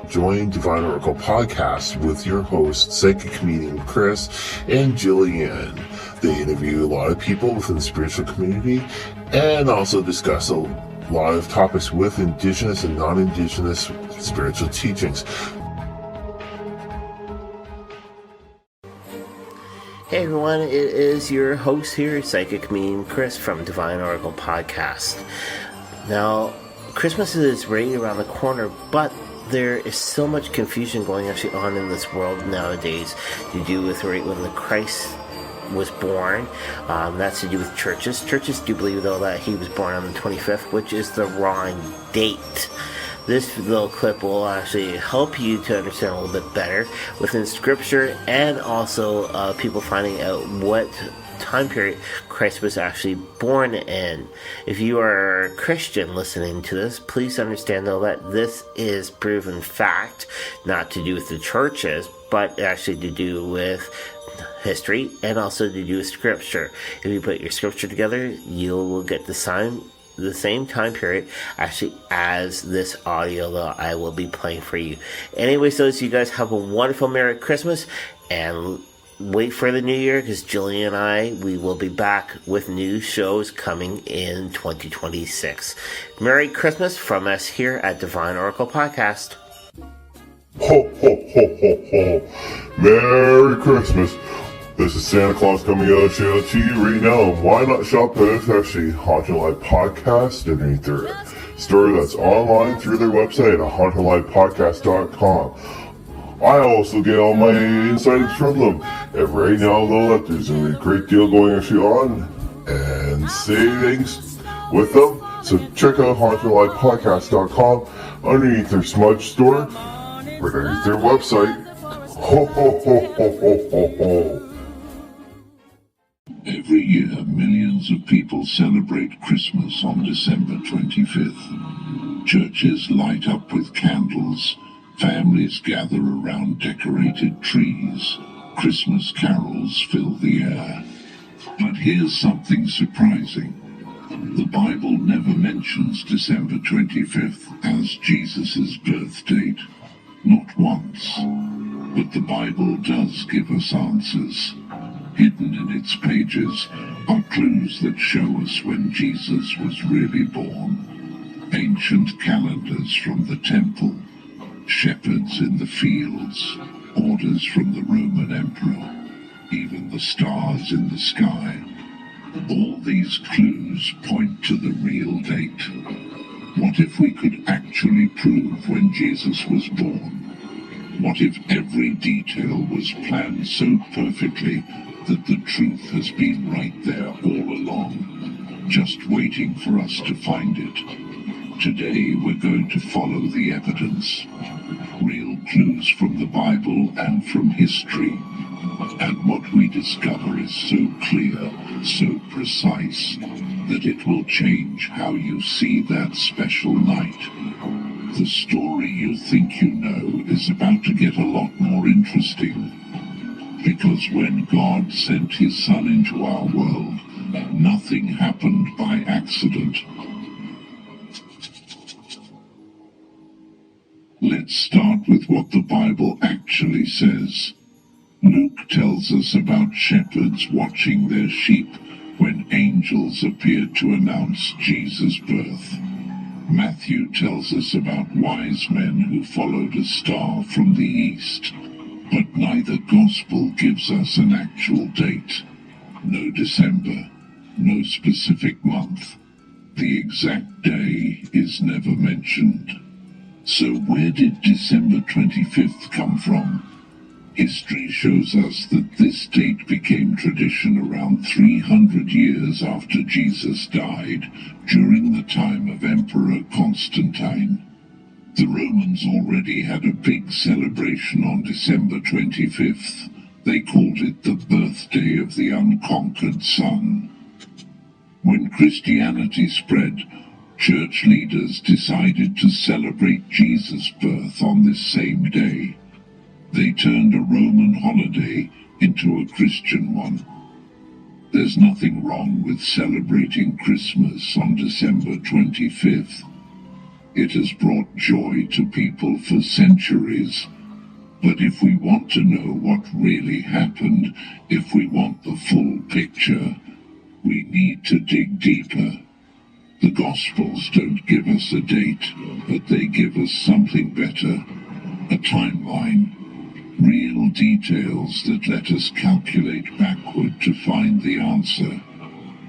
Join Divine Oracle Podcast with your hosts, psychic comedian Chris and Jillian. They interview a lot of people within the spiritual community and also discuss a lot of topics with Indigenous and non-Indigenous spiritual teachings. Hey everyone, it is your host here, psychic comedian Chris from Divine Oracle Podcast. Now, Christmas is right around the corner, but there is so much confusion going actually on in this world nowadays to do with right when the Christ was born. That's to do with churches. Churches do believe, though, that he was born on the 25th, which is the wrong date. This little clip will actually help you to understand a little bit better within Scripture and also people finding out what time period Christ was actually born in. If you are a Christian listening to this, please understand though that this is proven fact, not to do with the churches, but actually to do with history and also to do with Scripture. If you put your Scripture together, you will get the same time period actually as this audio that I will be playing for you. Anyways, those you guys have a wonderful Merry Christmas and wait for the new year, because Jillian and I, we will be back with new shows coming in 2026. Merry Christmas from us here at Divine Oracle Podcast. Ho, ho, ho, ho, ho. Merry Christmas. This is Santa Claus coming out to you right now. And why not shop with actually Haunted Live Podcast underneath their store that's online through their website at hauntedlivepodcast.com. I also get all my insiders from them. And right now, though, that there's a great deal going actually on and savings with them. So check out hauntedlivepodcast.com underneath their smudge store, right underneath their website. Ho, ho, ho, ho, ho, ho, ho. Every year, millions of people celebrate Christmas on December 25th. Churches light up with candles. Families gather around decorated trees. Christmas carols fill the air. But here's something surprising. The Bible never mentions December 25th as Jesus' birth date. Not once. But the Bible does give us answers. Hidden in its pages are clues that show us when Jesus was really born. Ancient calendars from the temple, shepherds in the fields, orders from the Roman emperor, even the stars in the sky. All these clues point to the real date. What if we could actually prove when Jesus was born? What if every detail was planned so perfectly that the truth has been right there all along, just waiting for us to find it? Today we're going to follow the evidence. Real clues from the Bible and from history. And what we discover is so clear, so precise, that it will change how you see that special night. The story you think you know is about to get a lot more interesting. Because when God sent his Son into our world, nothing happened by accident. Let's start with what the Bible actually says. Luke tells us about shepherds watching their sheep when angels appeared to announce Jesus' birth. Matthew tells us about wise men who followed a star from the east. But neither gospel gives us an actual date. No December, no specific month. The exact day is never mentioned. So where did December 25th come from? History shows us that this date became tradition around 300 years after Jesus died, during the time of Emperor Constantine. The Romans already had a big celebration on December 25th. They called it the birthday of the unconquered sun. When Christianity spread, church leaders decided to celebrate Jesus' birth on this same day. They turned a Roman holiday into a Christian one. There's nothing wrong with celebrating Christmas on December 25th. It has brought joy to people for centuries. But if we want to know what really happened, if we want the full picture, we need to dig deeper. The Gospels don't give us a date, but they give us something better, a timeline. Real details that let us calculate backward to find the answer.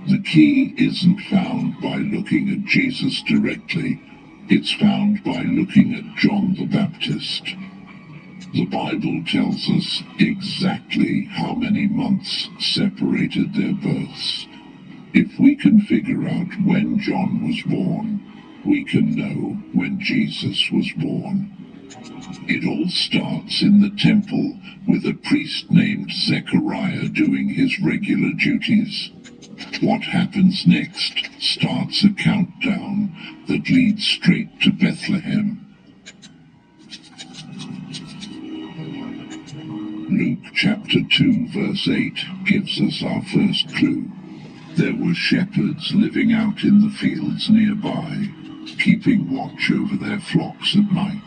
The key isn't found by looking at Jesus directly, it's found by looking at John the Baptist. The Bible tells us exactly how many months separated their births. If we can figure out when John was born, we can know when Jesus was born. It all starts in the temple with a priest named Zechariah doing his regular duties. What happens next starts a countdown that leads straight to Bethlehem. Luke chapter 2 verse 8 gives us our first clue. There were shepherds living out in the fields nearby, keeping watch over their flocks at night.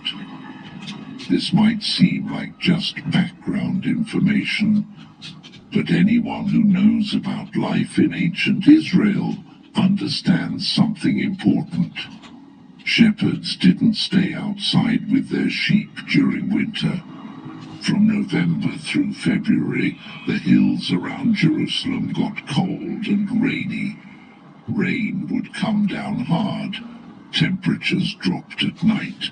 This might seem like just background information, but anyone who knows about life in ancient Israel understands something important. Shepherds didn't stay outside with their sheep during winter. From November through February, the hills around Jerusalem got cold and rainy. Rain would come down hard. Temperatures dropped at night.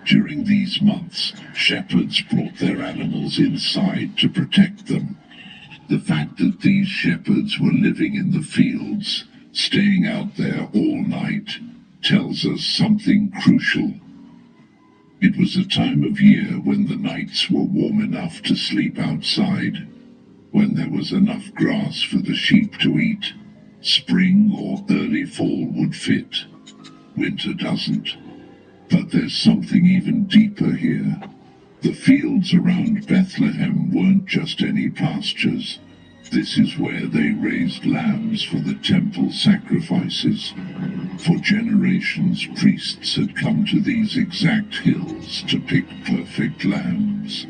During these months, shepherds brought their animals inside to protect them. The fact that these shepherds were living in the fields, staying out there all night, tells us something crucial. It was a time of year when the nights were warm enough to sleep outside, when there was enough grass for the sheep to eat. Spring or early fall would fit. Winter doesn't. But there's something even deeper here. The fields around Bethlehem weren't just any pastures. This is where they raised lambs for the temple sacrifices. For generations, priests had come to these exact hills to pick perfect lambs.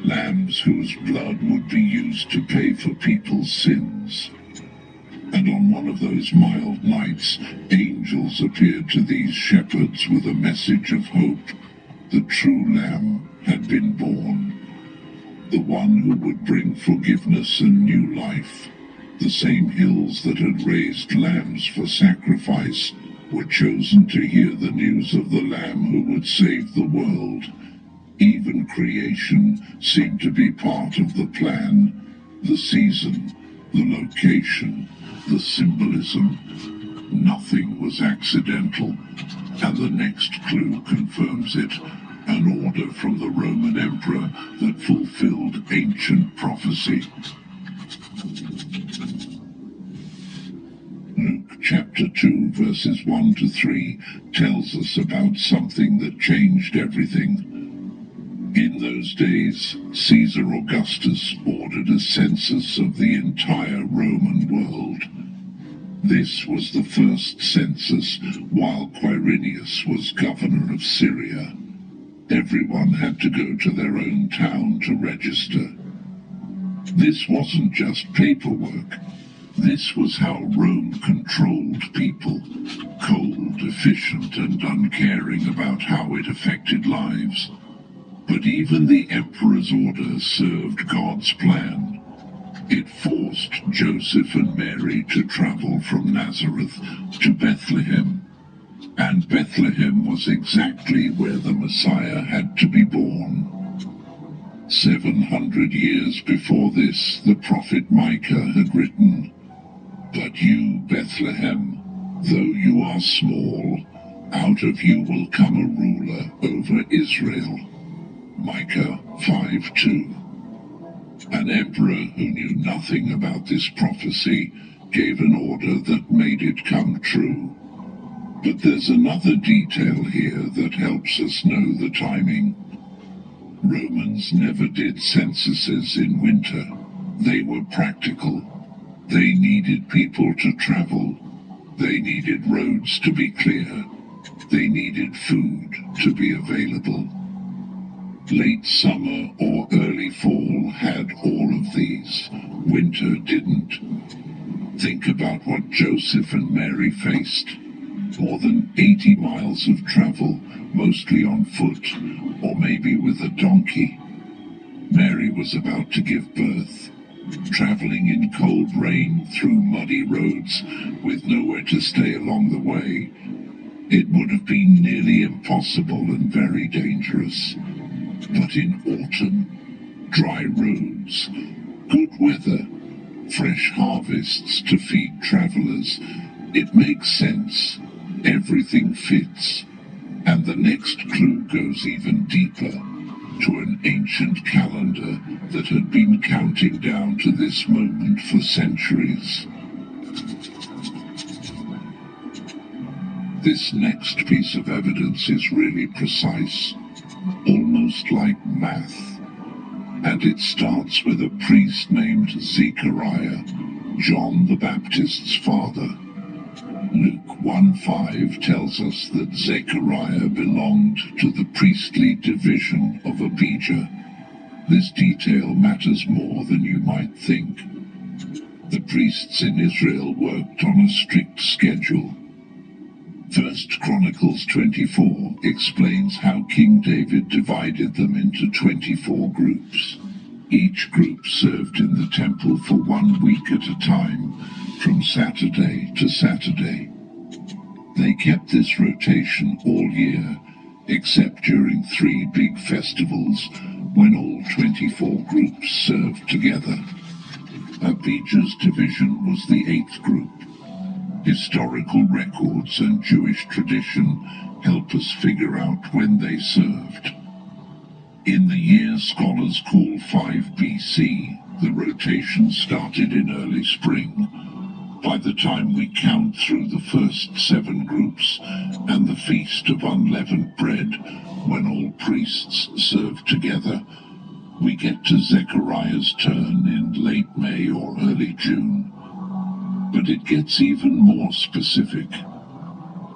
Lambs whose blood would be used to pay for people's sins. And on one of those mild nights, angels appeared to these shepherds with a message of hope. The true Lamb had been born. The one who would bring forgiveness and new life. The same hills that had raised lambs for sacrifice were chosen to hear the news of the Lamb who would save the world. Even creation seemed to be part of the plan. The season, the location, the symbolism. Nothing was accidental, and the next clue confirms it. An order from the Roman emperor that fulfilled ancient prophecy. Luke chapter 2 verses 1 to 3 tells us about something that changed everything. In those days, Caesar Augustus ordered a census of the entire Roman world. This was the first census while Quirinius was governor of Syria. Everyone had to go to their own town to register. This wasn't just paperwork. This was how Rome controlled people. Cold, efficient, and uncaring about how it affected lives. But even the emperor's order served God's plan. It forced Joseph and Mary to travel from Nazareth to Bethlehem. And Bethlehem was exactly where the Messiah had to be born. 700 years before this, the prophet Micah had written, "But you, Bethlehem, though you are small, out of you will come a ruler over Israel." Micah 5:2. An emperor who knew nothing about this prophecy gave an order that made it come true. But there's another detail here that helps us know the timing. Romans never did censuses in winter. They were practical. They needed people to travel. They needed roads to be clear. They needed food to be available. Late summer or early fall had all of these. Winter didn't. Think about what Joseph and Mary faced. More than 80 miles of travel, mostly on foot, or maybe with a donkey. Mary was about to give birth, traveling in cold rain through muddy roads with nowhere to stay along the way. It would have been nearly impossible and very dangerous. But in autumn, dry roads, good weather, fresh harvests to feed travelers, it makes sense. Everything fits. And the next clue goes even deeper, to an ancient calendar that had been counting down to this moment for centuries. This next piece of evidence is really precise, almost like math. And it starts with a priest named Zechariah, John the Baptist's father. Luke 1:5 tells us that Zechariah belonged to the priestly division of Abijah. This detail matters more than you might think. The priests in Israel worked on a strict schedule. 1 Chronicles 24 explains how King David divided them into 24 groups. Each group served in the temple for 1 week at a time, from Saturday to Saturday. They kept this rotation all year, except during 3 big festivals when all 24 groups served together. Abijah's division was the 8th group. Historical records and Jewish tradition help us figure out when they served. In the year scholars call 5 BC, the rotation started in early spring. By the time we count through the first 7 groups and the Feast of Unleavened Bread, when all priests served together, we get to Zechariah's turn in late May or early June. But it gets even more specific.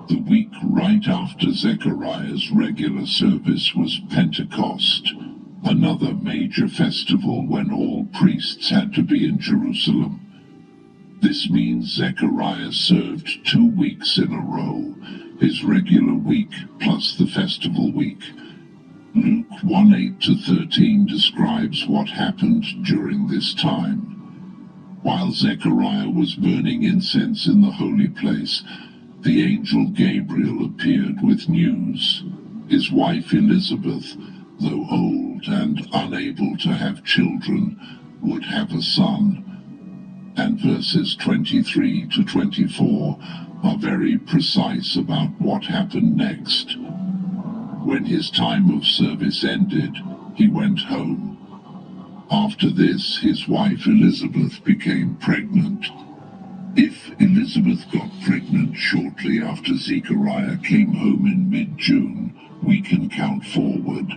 The week right after Zechariah's regular service was Pentecost, another major festival when all priests had to be in Jerusalem. This means Zechariah served 2 weeks in a row, his regular week plus the festival week. Luke 1:8-13 describes what happened during this time. While Zechariah was burning incense in the holy place, the angel Gabriel appeared with news. His wife Elizabeth, though old and unable to have children, would have a son. And verses 23-24 are very precise about what happened next. When his time of service ended, he went home. After this, his wife Elizabeth became pregnant. If Elizabeth got pregnant shortly after Zechariah came home in mid-June, we can count forward.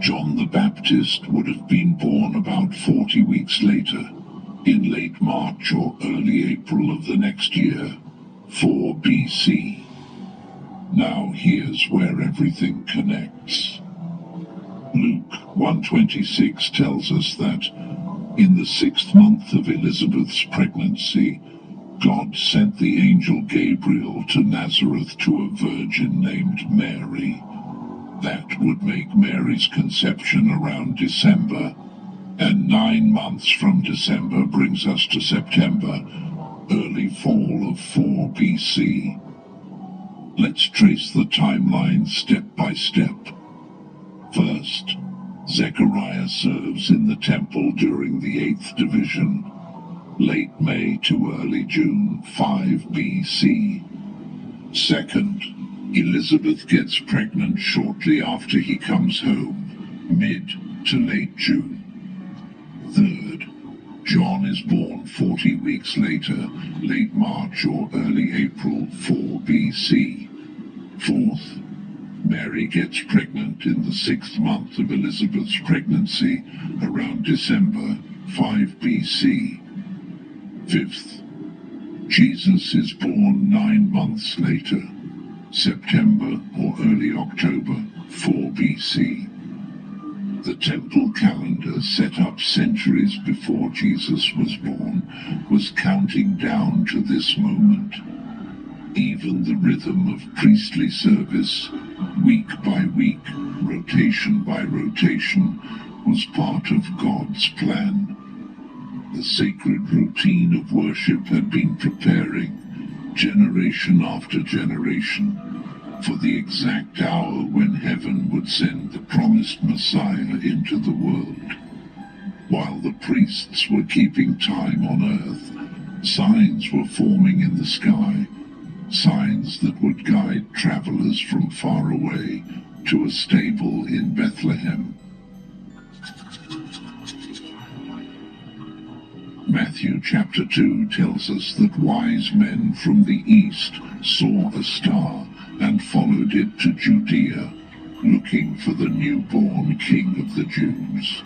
John the Baptist would have been born about 40 weeks later, in late March or early April of the next year, 4 BC. Now here's where everything connects. Luke 1:26 tells us that in the 6th month of Elizabeth's pregnancy, God sent the angel Gabriel to Nazareth to a virgin named Mary. That would make Mary's conception around December, and 9 months from December brings us to September, early fall of 4 BC. Let's trace the timeline step by step. First, Zechariah serves in the temple during the 8th division, late May to early June, 5 BC. Second, Elizabeth gets pregnant shortly after he comes home, mid to late June. Third, John is born 40 weeks later, late March or early April, 4 BC. Fourth, Mary gets pregnant in the 6th month of Elizabeth's pregnancy, around December, 5 BC. Fifth, Jesus is born 9 months later. September or early October 4 BC. The temple calendar, set up centuries before Jesus was born, was counting down to this moment. Even the rhythm of priestly service, week by week, rotation by rotation, was part of God's plan. The sacred routine of worship had been preparing, generation after generation, for the exact hour when heaven would send the promised Messiah into the world. While the priests were keeping time on earth, signs were forming in the sky, signs that would guide travelers from far away to a stable in Bethlehem. Matthew chapter 2 tells us that wise men from the east saw a star and followed it to Judea, looking for the newborn King of the Jews.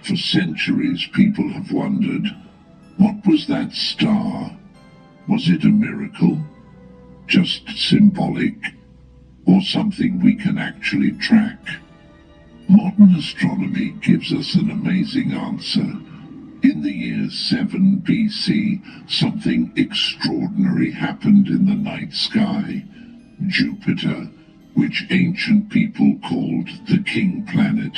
For centuries people have wondered, what was that star? Was it a miracle? Just symbolic? Or something we can actually track? Modern astronomy gives us an amazing answer. In the year 7 BC, something extraordinary happened in the night sky. Jupiter, which ancient people called the king planet,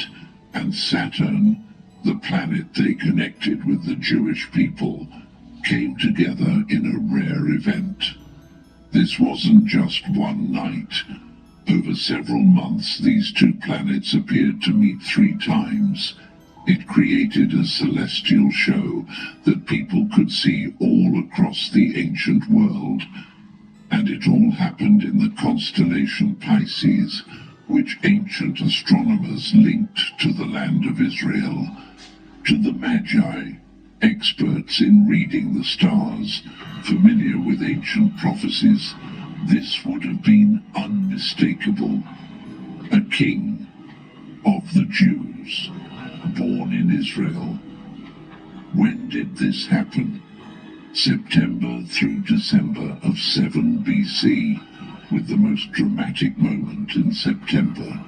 and Saturn, the planet they connected with the Jewish people, came together in a rare event. This wasn't just one night. Over several months, these two planets appeared to meet 3 times. It created a celestial show that people could see all across the ancient world. And it all happened in the constellation Pisces, which ancient astronomers linked to the land of Israel. To the Magi, experts in reading the stars, familiar with ancient prophecies, this would have been unmistakable. A king of the Jews, born in Israel. When did this happen? September through December of 7 BC, with the most dramatic moment in September.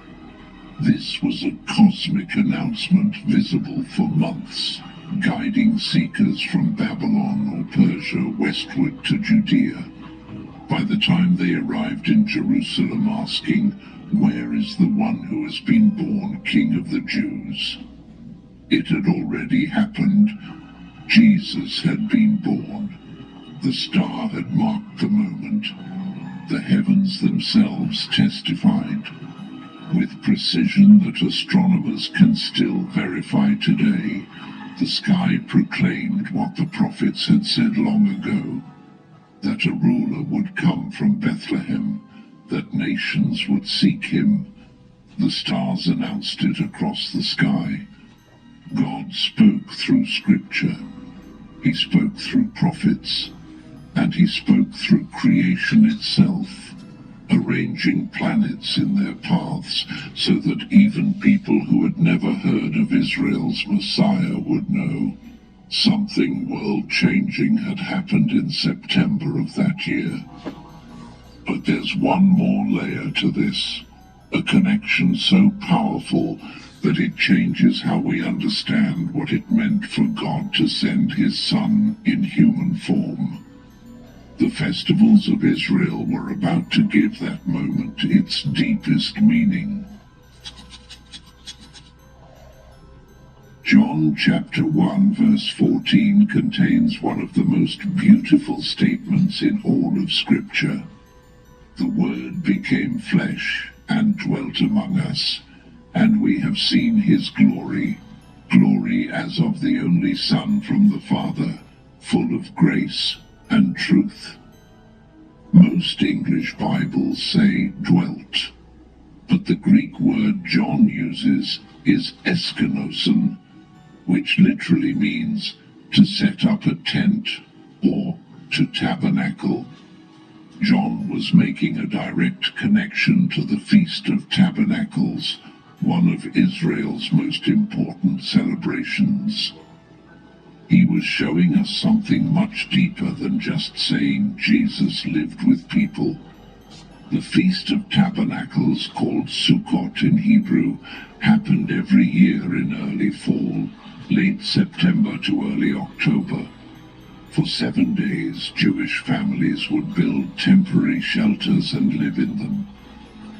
This was a cosmic announcement visible for months, guiding seekers from Babylon or Persia westward to Judea. By the time they arrived in Jerusalem asking, "Where is the one who has been born King of the Jews?" It had already happened. Jesus had been born. The star had marked the moment. The heavens themselves testified, with precision that astronomers can still verify today. The sky proclaimed what the prophets had said long ago, that a ruler would come from Bethlehem, that nations would seek him. The stars announced it across the sky. God spoke through Scripture. He spoke through prophets, and he spoke through creation itself, arranging planets in their paths so that even people who had never heard of Israel's Messiah would know. Something world-changing had happened in September of that year. But there's one more layer to this, a connection so powerful that it changes how we understand what it meant for God to send his Son in human form. The festivals of Israel were about to give that moment its deepest meaning. John chapter 1 verse 14 contains one of the most beautiful statements in all of Scripture. The Word became flesh and dwelt among us, and we have seen his glory, glory as of the only Son from the Father, full of grace and truth. Most English Bibles say dwelt, but the Greek word John uses is eskenosen, which literally means to set up a tent or to tabernacle. John was making a direct connection to the Feast of Tabernacles, one of Israel's most important celebrations. He was showing us something much deeper than just saying Jesus lived with people. The Feast of Tabernacles, called Sukkot in Hebrew, happened every year in early fall, late September to early October. For 7 days, Jewish families would build temporary shelters and live in them.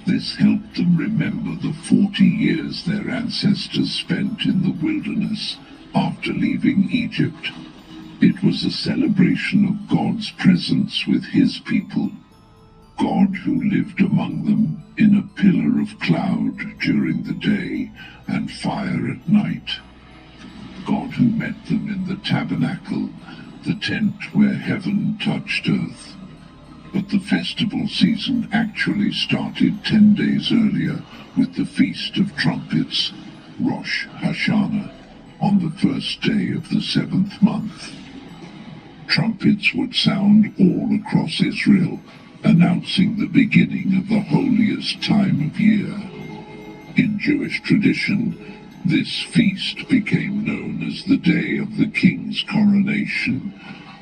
This helped them remember the 40 years their ancestors spent in the wilderness after leaving Egypt. It was a celebration of God's presence with his people. God who lived among them in a pillar of cloud during the day and fire at night. God who met them in the tabernacle, the tent where heaven touched earth. But the festival season actually started 10 days earlier with the Feast of Trumpets, Rosh Hashanah, on the first day of the 7th month. Trumpets would sound all across Israel, announcing the beginning of the holiest time of year. In Jewish tradition, this feast became known as the day of the king's coronation,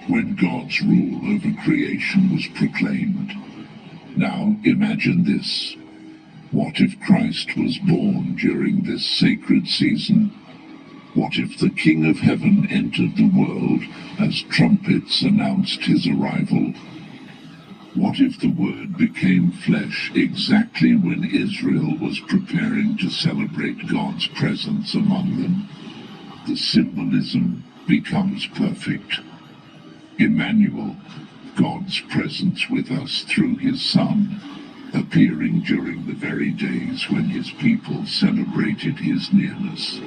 when God's rule over creation was proclaimed. Now imagine this. What if Christ was born during this sacred season? What if the King of Heaven entered the world as trumpets announced his arrival? What if the Word became flesh exactly when Israel was preparing to celebrate God's presence among them? The symbolism becomes perfect. Emmanuel, God's presence with us through his Son, appearing during the very days when his people celebrated his nearness.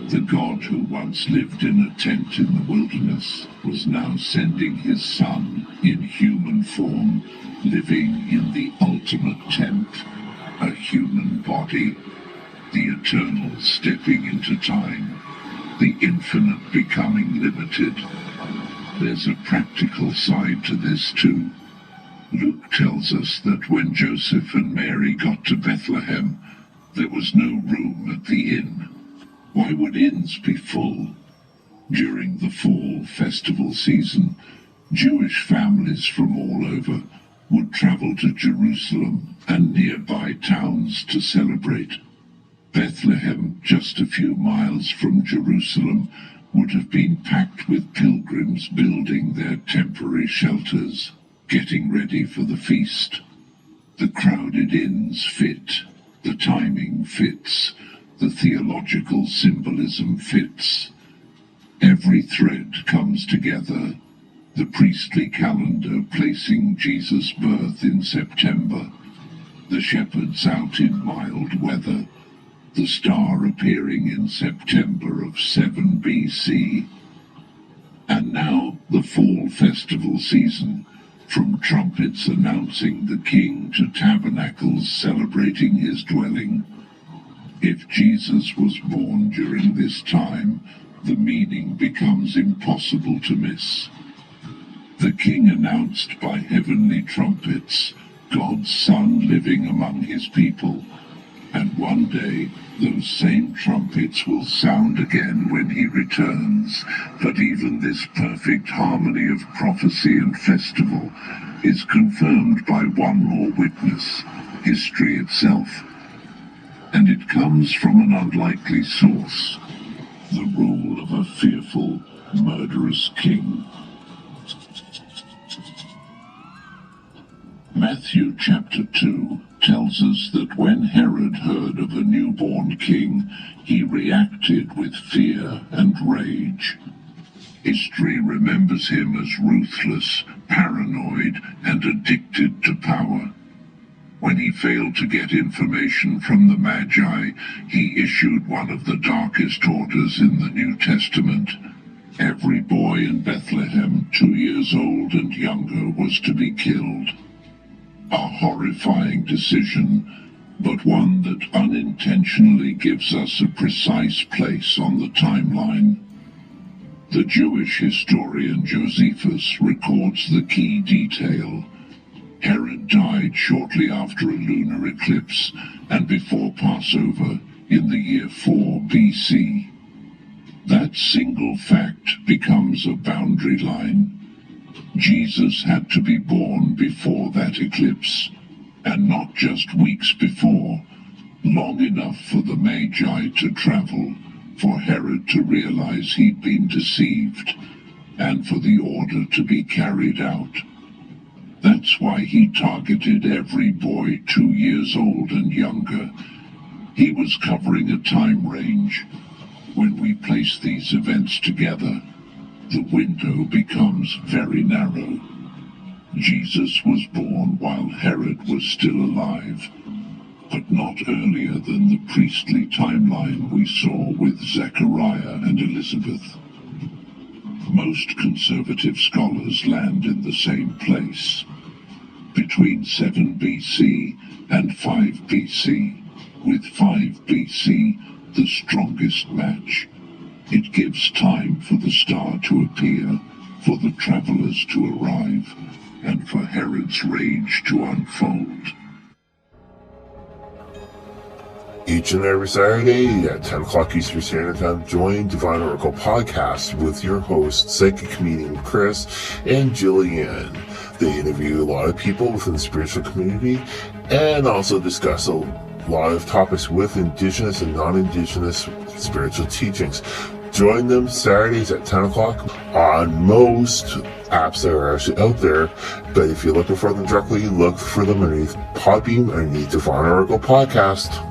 The God who once lived in a tent in the wilderness was now sending his Son in human form, living in the ultimate tent, a human body, the eternal stepping into time, the infinite becoming limited. There's a practical side to this too. Luke tells us that when Joseph and Mary got to Bethlehem, there was no room at the inn. Why would inns be full? During the fall festival season, Jewish families from all over would travel to Jerusalem and nearby towns to celebrate. Bethlehem, just a few miles from Jerusalem, would have been packed with pilgrims building their temporary shelters, getting ready for the feast. The crowded inns fit, the timing fits, the theological symbolism fits. Every thread comes together, the priestly calendar placing Jesus' birth in September, the shepherds out in mild weather, the star appearing in September of 7 BC. And now the fall festival season, from trumpets announcing the king to tabernacles celebrating his dwelling. If Jesus was born during this time, the meaning becomes impossible to miss. The king announced by heavenly trumpets, God's Son living among his people. And one day, those same trumpets will sound again when he returns. But even this perfect harmony of prophecy and festival is confirmed by one more witness, history itself. And it comes from an unlikely source, the rule of a fearful, murderous king. Matthew chapter 2 tells us that when Herod heard of a newborn king, he reacted with fear and rage. History remembers him as ruthless, paranoid, and addicted to power. When he failed to get information from the Magi, he issued one of the darkest orders in the New Testament. Every boy in Bethlehem, 2 years old and younger, was to be killed. A horrifying decision, but one that unintentionally gives us a precise place on the timeline. The Jewish historian Josephus records the key detail. Herod died shortly after a lunar eclipse and before Passover in the year 4 BC. That single fact becomes a boundary line. Jesus had to be born before that eclipse. and not just weeks before, long enough for the Magi to travel, for Herod to realize he'd been deceived, and for the order to be carried out. That's why he targeted every boy 2 years old and younger. He was covering a time range. When we place these events together, the window becomes very narrow. Jesus was born while Herod was still alive, but not earlier than the priestly timeline we saw with Zechariah and Elizabeth. Most conservative scholars land in the same place, between 7 BC and 5 BC, with 5 BC the strongest match. It gives time for the star to appear, for the travelers to arrive, and for Herod's rage to unfold. Each and every Saturday at 10 o'clock Eastern Standard Time, join Divine Oracle Podcast with your hosts, psychic comedian Chris and Jillian. They interview a lot of people within the spiritual community and also discuss a lot of topics with Indigenous and non-Indigenous spiritual teachings. Join them Saturdays at 10 o'clock on most apps that are actually out there. But if you're looking for them directly, look for them underneath Podbeam, underneath Divine Oracle Podcast.